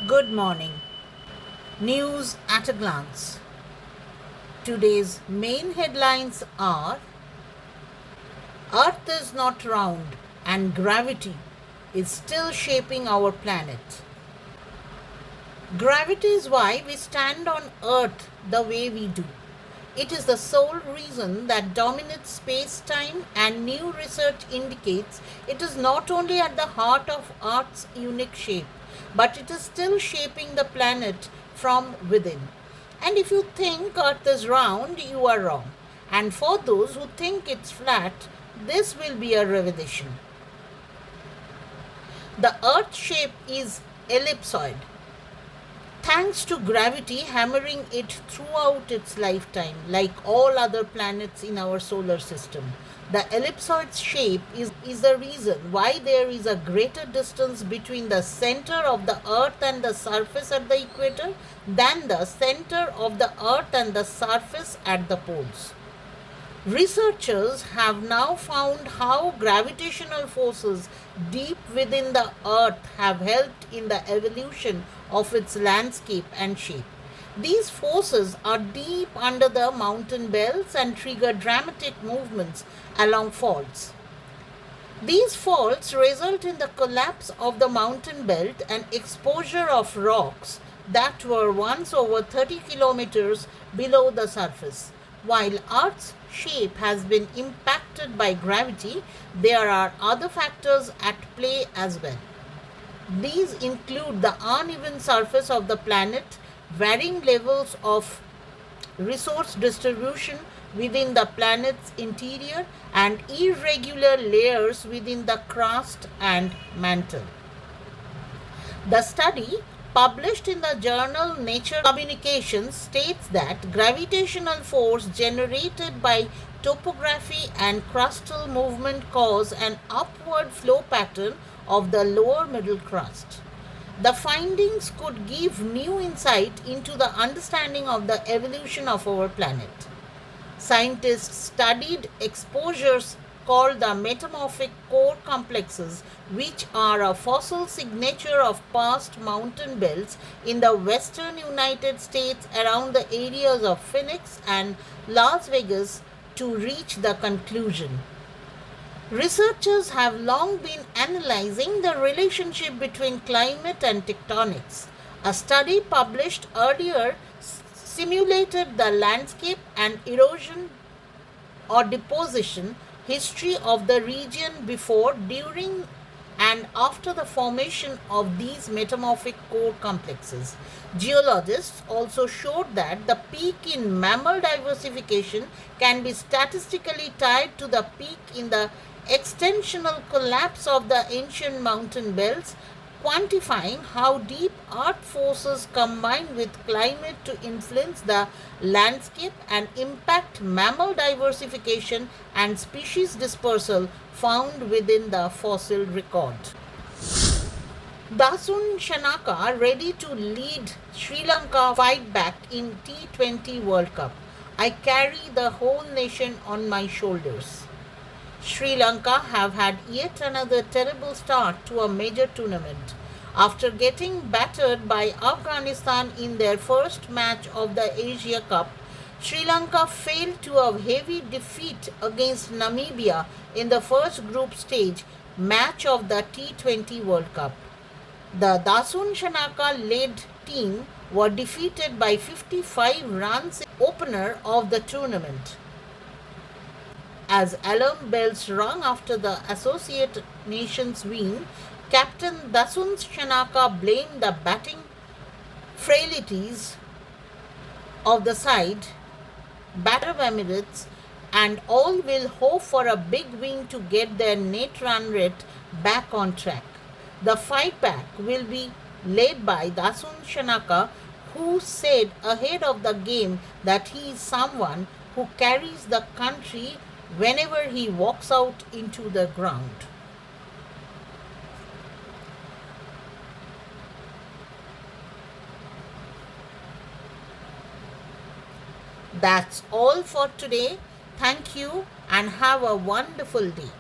Good morning. News at a glance. Today's main headlines are: Earth is not round and gravity is still shaping our planet. Gravity is why we stand on Earth the way we do. It is the sole reason that dominates space time, and new research indicates it is not only at the heart of Earth's unique shape, but it is still shaping the planet from within. And if you think Earth is round, you are wrong. And for those who think it's flat, this will be a revelation. The Earth shape is ellipsoid, thanks to gravity hammering it throughout its lifetime, like all other planets in our solar system. The ellipsoid shape is the reason why there is a greater distance between the center of the Earth and the surface at the equator than the center of the Earth and the surface at the poles. Researchers have now found how gravitational forces deep within the Earth have helped in the evolution of its landscape and shape. These forces are deep under the mountain belts and trigger dramatic movements along faults. These faults result in the collapse of the mountain belt and exposure of rocks that were once over 30 kilometers below the surface. While Earth's shape has been impacted by gravity, there are other factors at play as well. These include the uneven surface of the planet, varying levels of resource distribution within the planet's interior, and irregular layers within the crust and mantle. The study, published in the journal Nature Communications, states that gravitational force generated by topography and crustal movement cause an upward flow pattern of the lower middle crust. The findings could give new insight into the understanding of the evolution of our planet. Scientists studied exposures called the metamorphic core complexes, which are a fossil signature of past mountain belts in the western United States around the areas of Phoenix and Las Vegas, to reach the conclusion. Researchers have long been analyzing the relationship between climate and tectonics. A study published earlier simulated the landscape and erosion or deposition history of the region before, during, and after the formation of these metamorphic core complexes. Geologists also showed that the peak in mammal diversification can be statistically tied to the peak in the extensional collapse of the ancient mountain belts, quantifying how deep earth forces combine with climate to influence the landscape and impact mammal diversification and species dispersal found within the fossil record. Dasun Shanaka ready to lead Sri Lanka fight back in T20 World Cup. I carry the whole nation on my shoulders. Sri Lanka have had yet another terrible start to a major tournament. After getting battered by Afghanistan in their first match of the Asia Cup, Sri Lanka failed to a heavy defeat against Namibia in the first group stage match of the T20 World Cup. The Dasun Shanaka led team were defeated by 55 runs in the opener of the tournament. As alarm bells rung after the Associate Nations win, Captain Dasun Shanaka blamed the batting frailties of the side, batter of Emirates, and all will hope for a big win to get their net run rate back on track. The fight back will be led by Dasun Shanaka, who said ahead of the game that he is someone who carries the country whenever he walks out into the ground. That's all for today. Thank you and have a wonderful day.